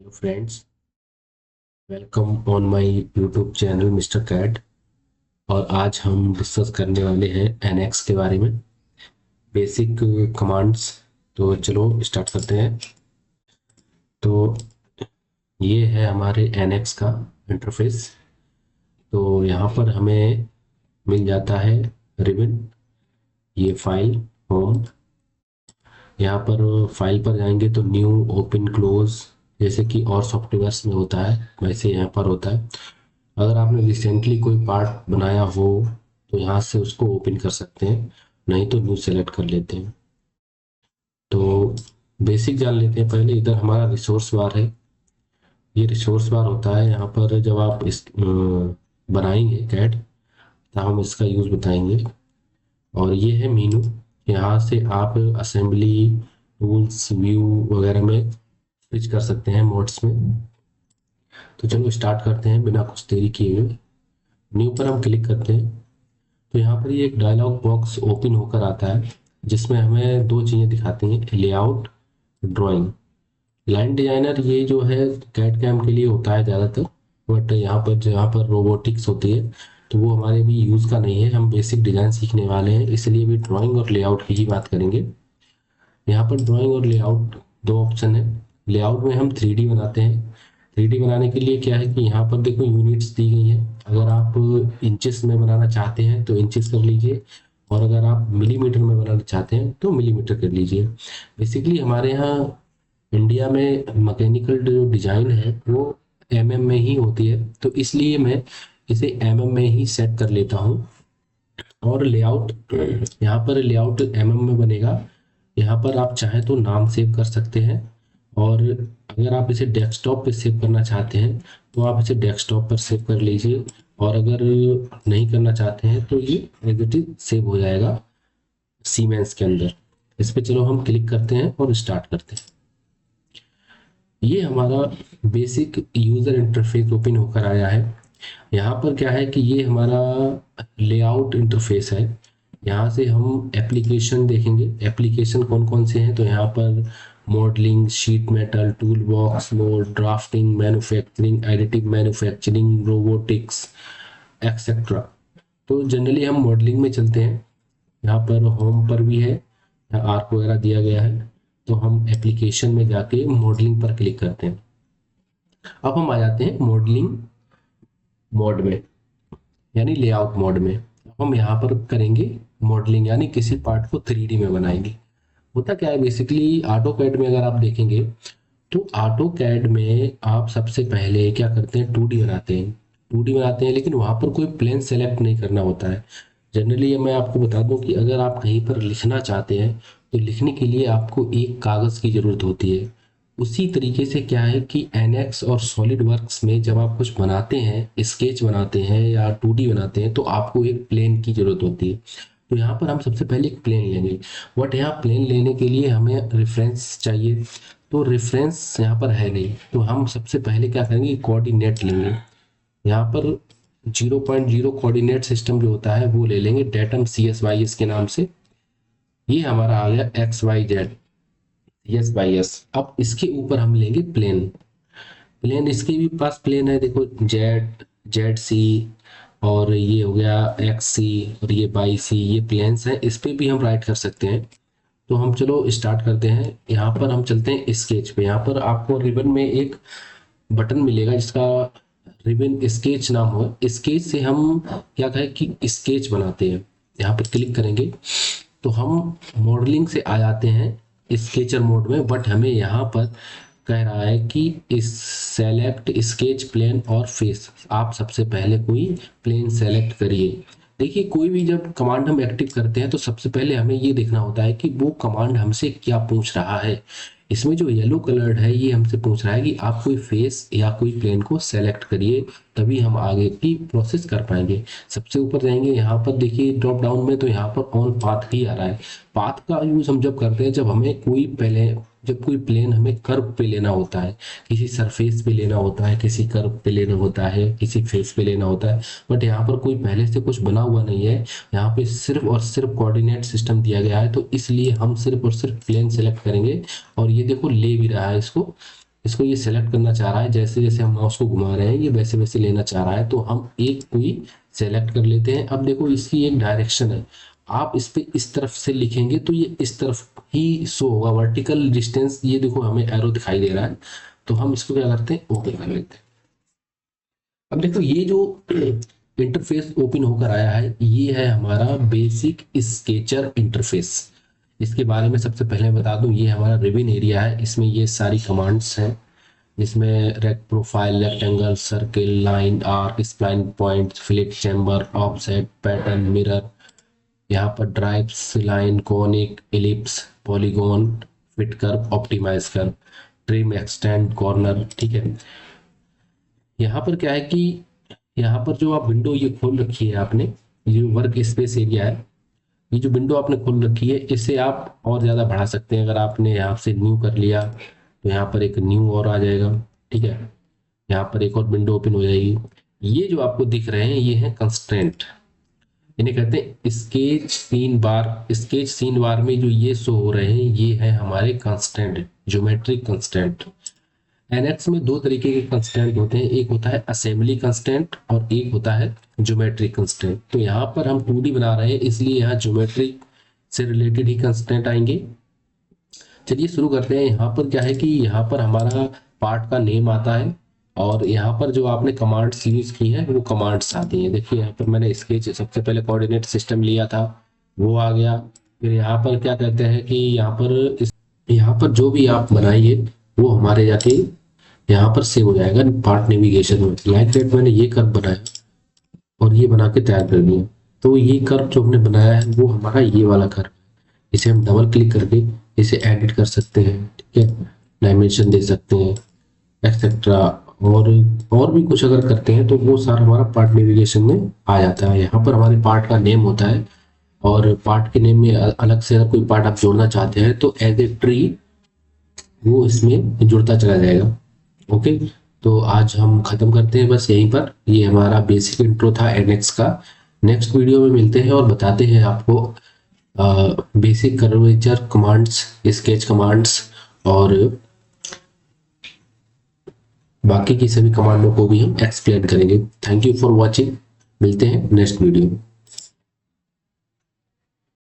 Hello friends, welcome on my YouTube channel mister cat. और आज हम डिस्कस करने वाले हैं एनएक्स के बारे में, बेसिक कमांड्स। तो चलो स्टार्ट करते हैं। तो ये है हमारे एनएक्स का इंटरफेस। तो यहाँ पर हमें मिल जाता है रिबन, ये फाइल, होम। यहाँ पर फाइल पर जाएंगे तो न्यू, ओपन, क्लोज, जैसे कि और सॉफ्टवेयर्स में होता है वैसे यहाँ पर होता है। अगर आपने रिसेंटली कोई पार्ट बनाया हो तो यहाँ से उसको ओपन कर सकते हैं, नहीं तो न्यू सेलेक्ट कर लेते हैं। तो बेसिक जान लेते हैं पहले। इधर हमारा रिसोर्स बार है। ये रिसोर्स बार होता है यहाँ पर जब आप इस बनाएंगे कैड, तब हम इसका यूज़ बताएंगे। और ये है मीनू, यहाँ से आप असेंबली, टूल्स, व्यू वगैरह में स्विच कर सकते हैं मोड्स में। तो चलो स्टार्ट करते हैं बिना कुछ देरी किए हुए। न्यू पर हम क्लिक करते हैं तो यहाँ पर ये एक डायलॉग बॉक्स ओपन होकर आता है, जिसमें हमें दो चीज़ें दिखाती हैं, लेआउट, ड्राइंग। लाइन डिजाइनर ये जो है कैड कैम के लिए होता है ज़्यादातर, बट यहाँ पर जहाँ पर रोबोटिक्स होती है तो वो हमारे भी यूज़ का नहीं है। हम बेसिक डिज़ाइन सीखने वाले हैं, इसलिए भी ड्राइंग और लेआउट की ही बात करेंगे। यहाँ पर ड्राइंग और लेआउट दो ऑप्शन है। लेआउट में हम 3D बनाते हैं। 3D बनाने के लिए क्या है कि यहाँ पर देखो यूनिट्स दी गई हैं। अगर आप इंचेस में बनाना चाहते हैं तो इंचेस कर लीजिए, और अगर आप मिलीमीटर में बनाना चाहते हैं तो मिलीमीटर कर लीजिए। बेसिकली हमारे यहाँ इंडिया में मैकेनिकल जो डिज़ाइन है वो में ही होती है, तो इसलिए मैं इसे में ही सेट कर लेता हूँ। और लेआउट, यहाँ पर लेआउट में बनेगा। यहाँ पर आप चाहें तो नाम सेव कर सकते हैं, और अगर आप इसे डेस्कटॉप पे सेव करना चाहते हैं तो आप इसे डेस्कटॉप पर सेव कर लीजिए, और अगर नहीं करना चाहते हैं तो ये एज इट इज सेव हो जाएगा सीमेंस के अंदर। इस पे चलो हम क्लिक करते हैं और स्टार्ट करते हैं। ये हमारा बेसिक यूज़र इंटरफेस ओपन होकर आया है। यहाँ पर क्या है कि ये हमारा लेआउट इंटरफेस है। यहाँ से हम एप्लीकेशन देखेंगे। एप्लीकेशन कौन कौन से हैं, तो यहाँ पर modelling, sheet metal, tool box, mode, drafting, manufacturing, additive manufacturing, robotics, etcetera. तो जनरली हम मॉडलिंग में चलते हैं। यहाँ पर होम पर भी है, यहाँ आर्क वगैरह दिया गया है। तो हम एप्लीकेशन में जाके मॉडलिंग पर क्लिक करते हैं। अब हम आ जाते हैं मॉडलिंग मोड में, यानी लेआउट मोड में। हम यहाँ पर करेंगे मॉडलिंग, यानी किसी पार्ट को 3D में बनाएंगे। होता क्या है बेसिकली, ऑटो कैड में अगर आप देखेंगे तो ऑटो कैड में आप सबसे पहले क्या करते हैं, 2D बनाते हैं। 2D बनाते हैं, लेकिन वहाँ पर कोई प्लेन सेलेक्ट नहीं करना होता है। जनरली मैं आपको बता दूं कि अगर आप कहीं पर लिखना चाहते हैं तो लिखने के लिए आपको एक कागज़ की ज़रूरत होती है। उसी तरीके से क्या है कि एनएक्स और सॉलिड वर्क्स में जब आप कुछ बनाते हैं, स्केच बनाते हैं या 2D बनाते हैं, तो आपको एक प्लेन की ज़रूरत होती है। तो यहाँ पर हम सबसे पहले एक प्लेन लेंगे, बट यहाँ प्लेन लेने के लिए हमें रेफरेंस चाहिए। तो रेफरेंस यहाँ पर है नहीं, तो हम सबसे पहले क्या करेंगे, कोऑर्डिनेट लेंगे। यहाँ पर 0.0 कोऑर्डिनेट सिस्टम जो होता है वो ले लेंगे, डेटम CSYS के नाम से। ये हमारा आ गया XYZ, CSYS। अब इसके ऊपर हम लेंगे प्लेन। प्लेन इसके भी पास प्लेन है, देखो, ZC, और ये हो गया XC, और ये YC, ये प्लेन्स हैं। इस पे भी हम राइट कर सकते हैं। तो हम चलो स्टार्ट करते हैं। यहाँ पर हम चलते हैं स्केच पे। यहाँ पर आपको रिबन में एक बटन मिलेगा जिसका रिबन स्केच नाम हो। स्केच से हम क्या कहें कि स्केच बनाते हैं। यहाँ पर क्लिक करेंगे तो हम मॉडलिंग से आ जाते हैं स्केचर मोड में, बट हमें यहाँ पर कह रहा है कि इस सेलेक्ट स्केच प्लेन और फेस। आप सबसे पहले कोई प्लेन सेलेक्ट करिए। देखिए, कोई भी जब कमांड हम एक्टिव करते हैं तो सबसे पहले हमें ये देखना होता है कि वो कमांड हमसे क्या पूछ रहा है। इसमें जो येलो कलर्ड है ये हमसे पूछ रहा है कि आप कोई फेस या कोई प्लेन को सेलेक्ट करिए, तभी हम आगे की प्रोसेस कर पाएंगे। सबसे ऊपर जाएंगे, यहाँ पर देखिए ड्रॉप डाउन में, तो यहाँ पर ऑन पाथ ही आ रहा है। पाथ का यूज हम जब करते हैं, जब हमें कोई पहले, जब कोई प्लेन हमें कर्व पे लेना होता है, किसी सरफेस पे लेना होता है, किसी कर्व पे लेना होता है, किसी फेस पे लेना होता है। बट यहाँ पर कोई पहले से कुछ बना हुआ नहीं है, यहाँ पे सिर्फ और सिर्फ कोऑर्डिनेट सिस्टम दिया गया है। तो इसलिए हम सिर्फ और सिर्फ प्लेन सेलेक्ट करेंगे, और ये देखो ले भी रहा है इसको। इसको ये सेलेक्ट करना चाह रहा है, जैसे जैसे हम माउस को घुमा रहे हैं ये वैसे वैसे लेना चाह रहा है, तो हम एक कोई सेलेक्ट कर लेते हैं। अब देखो इसकी एक डायरेक्शन है, आप इस पे इस तरफ से लिखेंगे तो ये इस तरफ ही शो होगा, वर्टिकल डिस्टेंस। ये देखो हमें एरो दिखाई दे रहा है, तो हम इसको क्या करते हैं, ओके कर लेते हैं। अब देखो ये जो इंटरफेस ओपन होकर आया है, ये है हमारा बेसिक स्केचर इंटरफेस। इसके बारे में सबसे पहले मैं बता दूं, ये हमारा रिबन एरिया है, इसमें ये सारी कमांड्स हैं, जिसमें rect, profile, rectangle, circle, line, arc, spline, point, fillet, chamber, offset, pattern, mirror, यहाँ पर drives, line, conic, ellipse, polygon, fit curve, optimise curve, trim, extend, corner. ठीक है, यहाँ पर क्या है कि यहाँ पर जो आप विंडो ये खोल रखी है आपने, ये वर्क स्पेस एरिया है, ये जो विंडो आपने खोल रखी है इसे आप और ज़्यादा बढ़ा सकते हैं। अगर आपने यहाँ से न्यू कर लिया तो यहाँ पर एक न्यू और आ जाएगा। ठीक है, यहाँ पर एक और विंडो ओपन हो जाएगी। ये जो आपको दिख रहे हैं ये है कंस्ट्रेंट, इन्हें कहते हैं स्केच सीन बार। स्केच सीन बार में जो ये शो हो रहे हैं ये है हमारे कंस्टेंट, ज्योमेट्रिक कंस्टेंट। एनएक्स में दो तरीके के कंस्टेंट होते हैं, एक होता है असेंबली कंस्टेंट और एक होता है ज्योमेट्रिक कंस्टेंट। तो यहाँ पर हम 2D बना रहे हैं, इसलिए यहाँ ज्योमेट्रिक से रिलेटेड ही कंस्टेंट आएंगे। चलिए शुरू करते हैं। यहाँ पर क्या है कि यहाँ पर हमारा पार्ट का नेम आता है, और यहाँ पर जो आपने कमांड्स यूज की हैं वो कमांड्स आती हैं। देखिए यहाँ पर मैंने स्केच सबसे पहले कोऑर्डिनेट सिस्टम लिया था, वो आ गया। फिर यहाँ पर क्या कहते हैं कि यहाँ पर जो भी आप बनाइए वो हमारे जाके यहाँ पर सेव हो जाएगा पार्ट नेविगेशन में। लाइक दैट मैंने ये कर्व बनाया और ये बना के तैयार कर दिया, तो ये कर्व जो हमने बनाया है वो हमारा ये वाला कर्व, इसे हम डबल क्लिक करके इसे एडिट कर सकते हैं। ठीक है, डायमेंशन दे सकते हैं एक्सेट्रा, और भी कुछ अगर करते हैं तो वो सारा हमारा पार्ट नेविगेशन में आ जाता है। यहाँ पर हमारे पार्ट का नेम होता है, और पार्ट के नेम में अलग से अगर कोई पार्ट आप जोड़ना चाहते हैं तो एज ए ट्री वो इसमें जुड़ता चला जाएगा। ओके, तो आज हम खत्म करते हैं बस यहीं पर। ये हमारा बेसिक इंट्रो था एनएक्स का। नेक्स्ट वीडियो में मिलते हैं और बताते हैं आपको basic curvature commands, sketch commands और बाकी की सभी कमांडों को भी हम एक्सप्लेन करेंगे। थैंक यू फॉर वॉचिंग, मिलते हैं नेक्स्ट वीडियो में।